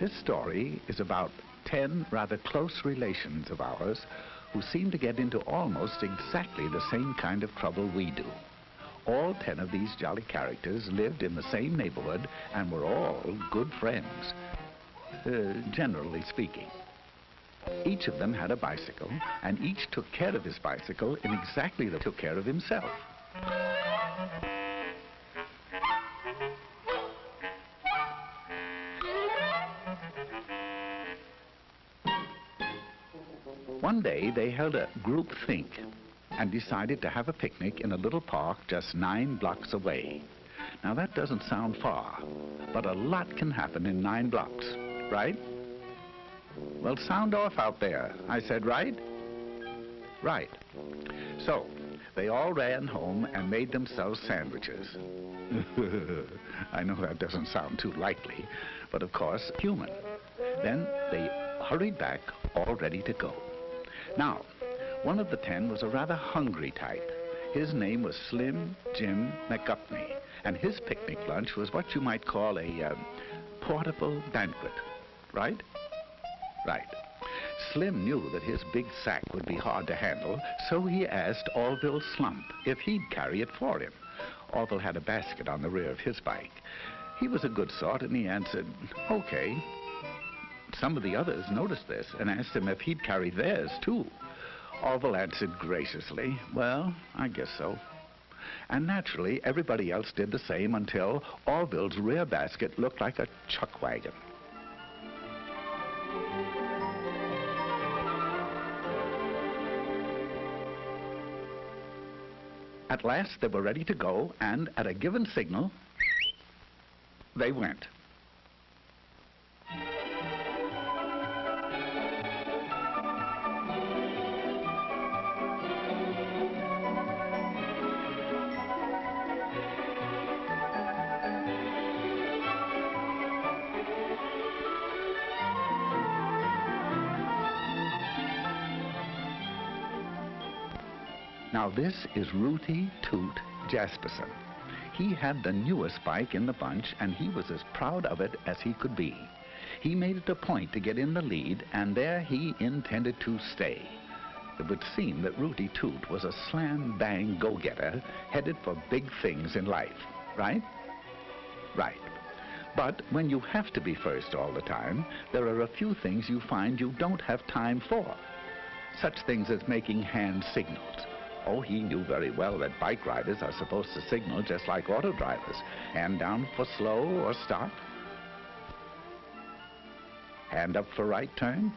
This story is about 10 rather close relations of ours who seem to get into almost exactly the same kind of trouble we do. All 10 of these jolly characters lived in the same neighborhood and were all good friends, generally speaking. Each of them had a bicycle, and each took care of his bicycle in exactly the way he took care of himself. One day they held a group think and decided to have a picnic in a little park just 9 blocks away. Now that doesn't sound far, but a lot can happen in 9 blocks, right? Well, sound off out there. I said right? Right. So, they all ran home and made themselves sandwiches. I know that doesn't sound too likely, but of course, human. Then they hurried back, all ready to go. Now, one of the 10 was a rather hungry type. His name was Slim Jim McGupney, and his picnic lunch was what you might call a portable banquet, right? Right. Slim knew that his big sack would be hard to handle, so he asked Orville Slump if he'd carry it for him. Orville had a basket on the rear of his bike. He was a good sort, and he answered, okay. Some of the others noticed this and asked him if he'd carry theirs, too. Orville answered graciously, well, I guess so. And naturally, everybody else did the same until Orville's rear basket looked like a chuck wagon. At last, they were ready to go, and at a given signal, they went. Now this is Rooty Toot Jasperson. He had the newest bike in the bunch, and he was as proud of it as he could be. He made it a point to get in the lead, and there he intended to stay. It would seem that Rooty Toot was a slam-bang go-getter headed for big things in life, right? Right. But when you have to be first all the time, there are a few things you find you don't have time for. Such things as making hand signals. Oh, he knew very well that bike riders are supposed to signal just like auto drivers. Hand down for slow or stop. Hand up for right turn.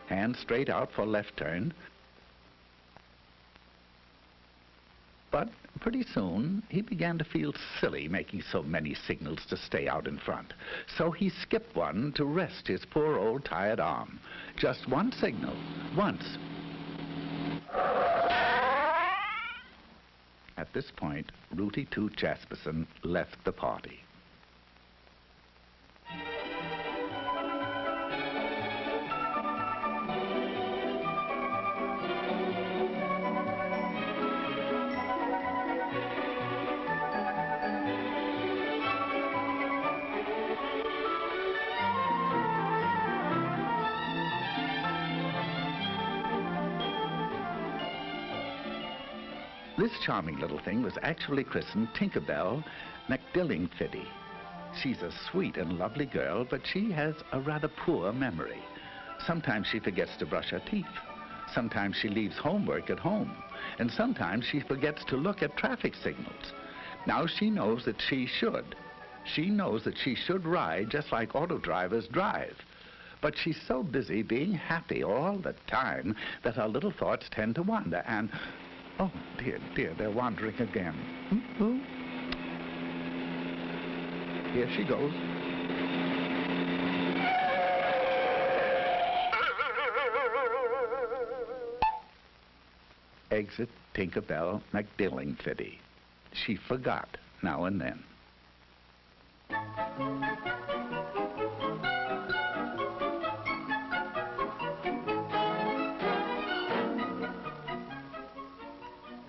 Hand straight out for left turn. But pretty soon, he began to feel silly making so many signals to stay out in front. So he skipped one to rest his poor old tired arm. Just one signal, once. At this point, Rooty Toot Jasperson left the party. This charming little thing was actually christened Tinkerbell McDillingfiddy. She's a sweet and lovely girl, but she has a rather poor memory. Sometimes she forgets to brush her teeth. Sometimes she leaves homework at home. And sometimes she forgets to look at traffic signals. Now she knows that she should. She knows that she should ride just like auto drivers drive. But she's so busy being happy all the time that her little thoughts tend to wander and... oh, dear, dear, they're wandering again. Here she goes. Exit Tinkerbell McDillingfiddy. She forgot now and then.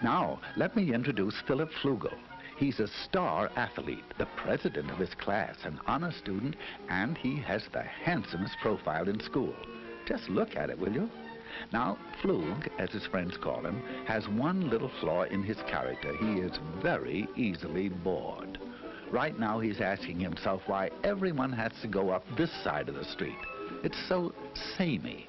Now, let me introduce Philip Flugel. He's a star athlete, the president of his class, an honor student, and he has the handsomest profile in school. Just look at it, will you? Now, Flug, as his friends call him, has one little flaw in his character. He is very easily bored. Right now, he's asking himself why everyone has to go up this side of the street. It's so samey.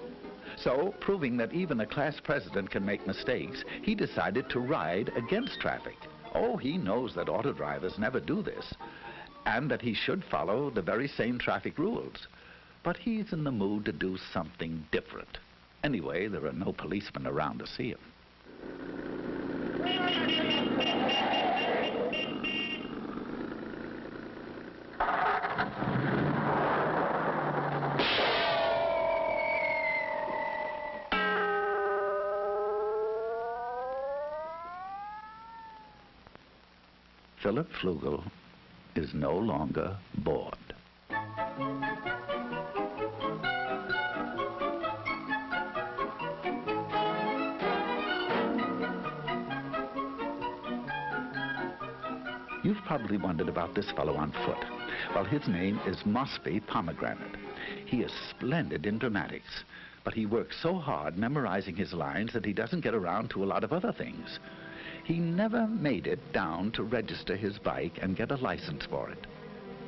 So, proving that even a class president can make mistakes, he decided to ride against traffic. Oh, he knows that auto drivers never do this, and that he should follow the very same traffic rules. But he's in the mood to do something different. Anyway, there are no policemen around to see him. Philip Flugel is no longer bored. You've probably wondered about this fellow on foot. Well, his name is Mosby Pomegranate. He is splendid in dramatics, but he works so hard memorizing his lines that he doesn't get around to a lot of other things. He never made it down to register his bike and get a license for it.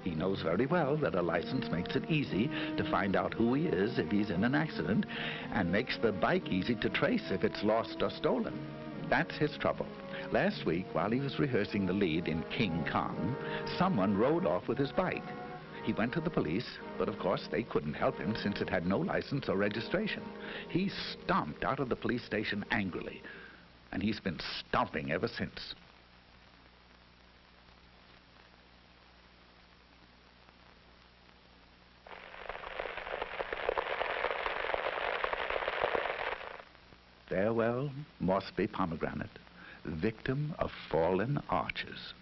He knows very well that a license makes it easy to find out who he is if he's in an accident, and makes the bike easy to trace if it's lost or stolen. That's his trouble. Last week, while he was rehearsing the lead in King Kong, someone rode off with his bike. He went to the police, but of course they couldn't help him since it had no license or registration. He stomped out of the police station angrily, and he's been stomping ever since. Farewell, Mosby Pomegranate, victim of fallen arches.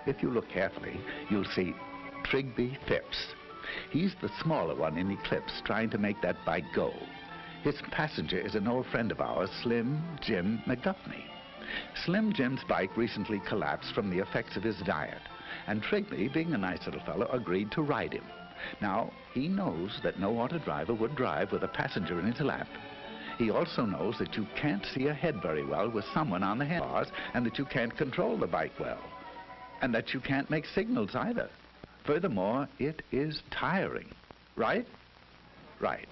If you look carefully, you'll see Trigby Phipps. He's the smaller one in Eclipse, trying to make that bike go. His passenger is an old friend of ours, Slim Jim McGuffney. Slim Jim's bike recently collapsed from the effects of his diet, and Trigby, being a nice little fellow, agreed to ride him. Now, he knows that no auto driver would drive with a passenger in his lap. He also knows that you can't see ahead very well with someone on the handlebars, and that you can't control the bike well, and that you can't make signals either. Furthermore, it is tiring. Right? Right.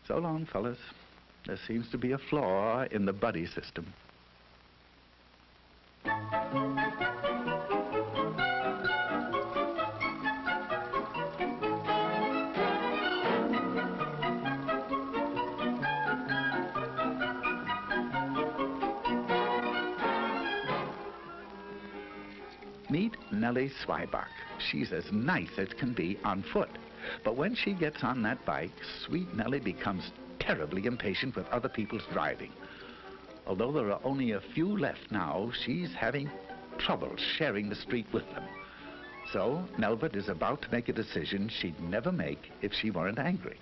So long, fellas. There seems to be a flaw in the buddy system. Meet Nellie Zweiback. She's as nice as can be on foot. But when she gets on that bike, sweet Nellie becomes terribly impatient with other people's driving. Although there are only a few left now, she's having trouble sharing the street with them. So Nelbert is about to make a decision she'd never make if she weren't angry.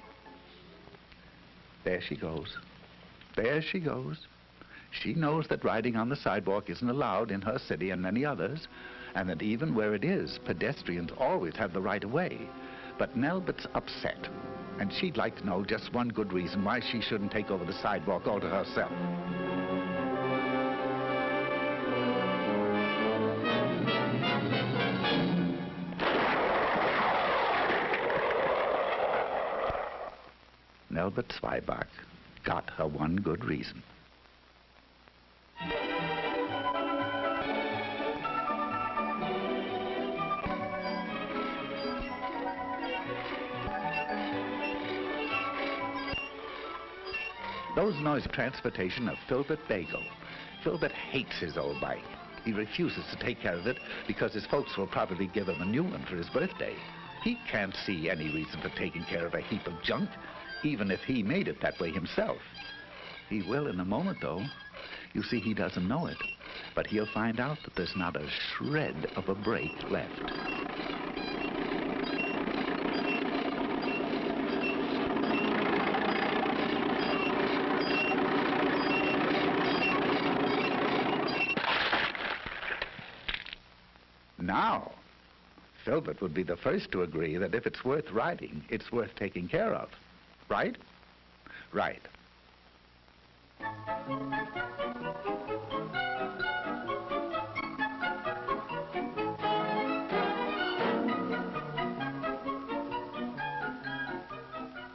There she goes. There she goes. She knows that riding on the sidewalk isn't allowed in her city and many others, and that even where it is, pedestrians always have the right of way. But Nelbert's upset, and she'd like to know just one good reason why she shouldn't take over the sidewalk all to herself. Nelbert Zweiback got her one good reason. Those noise transportation of Filbert Bagel. Filbert hates his old bike. He refuses to take care of it because his folks will probably give him a new one for his birthday. He can't see any reason for taking care of a heap of junk, even if he made it that way himself. He will in a moment, though. You see, he doesn't know it, but he'll find out that there's not a shred of a brake left. Now, Filbert would be the first to agree that if it's worth riding, it's worth taking care of. Right? Right.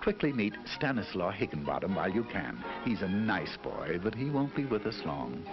Quickly meet Stanislaw Higginbottom while you can. He's a nice boy, but he won't be with us long.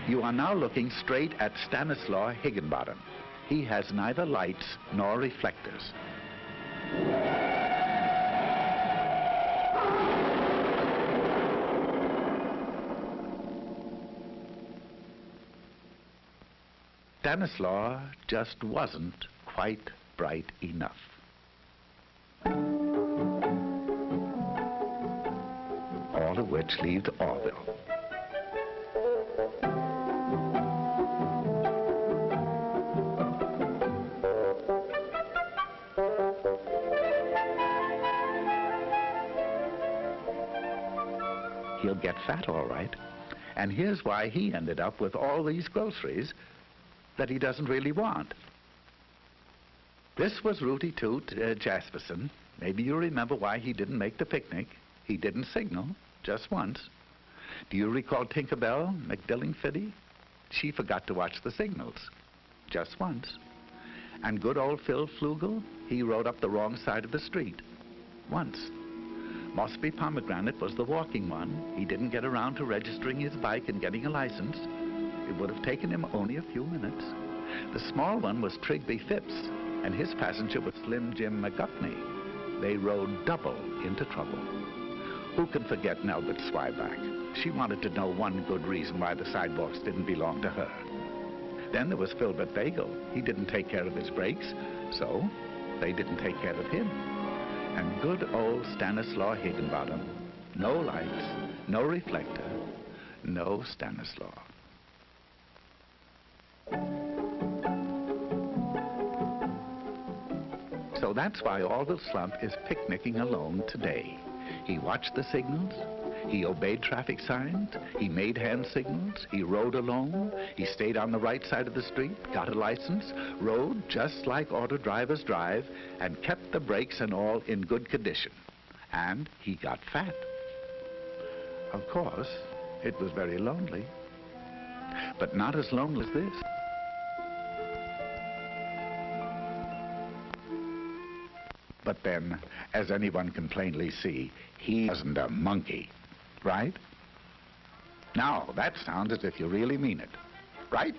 You are now looking straight at Stanislaw Higginbottom. He has neither lights nor reflectors. Stanislaw just wasn't quite bright enough. All of which leaves Orville. He'll get fat, all right. And here's why he ended up with all these groceries that he doesn't really want. This was Rooty Toot Jasperson. Maybe you remember why he didn't make the picnic. He didn't signal, just once. Do you recall Tinkerbell McDillingfiddy? She forgot to watch the signals, just once. And good old Phil Flugel, he rode up the wrong side of the street, once. Mossby Pomegranate was the walking one. He didn't get around to registering his bike and getting a license. It would have taken him only a few minutes. The small one was Trigby Phipps, and his passenger was Slim Jim McGuffney. They rode double into trouble. Who can forget Nelbert Swyback? She wanted to know one good reason why the sidewalks didn't belong to her. Then there was Filbert Bagel. He didn't take care of his brakes, so they didn't take care of him. And good old Stanislaw Higginbottom. No lights, no reflector, no Stanislaw. So that's why Orville Slump is picnicking alone today. He watched the signals, he obeyed traffic signs, he made hand signals, he rode alone, he stayed on the right side of the street, got a license, rode just like auto drivers drive, and kept the brakes and all in good condition. And he got fat. Of course, it was very lonely, but not as lonely as this. But then, as anyone can plainly see, he wasn't a monkey, right? Now, that sounds as if you really mean it, right?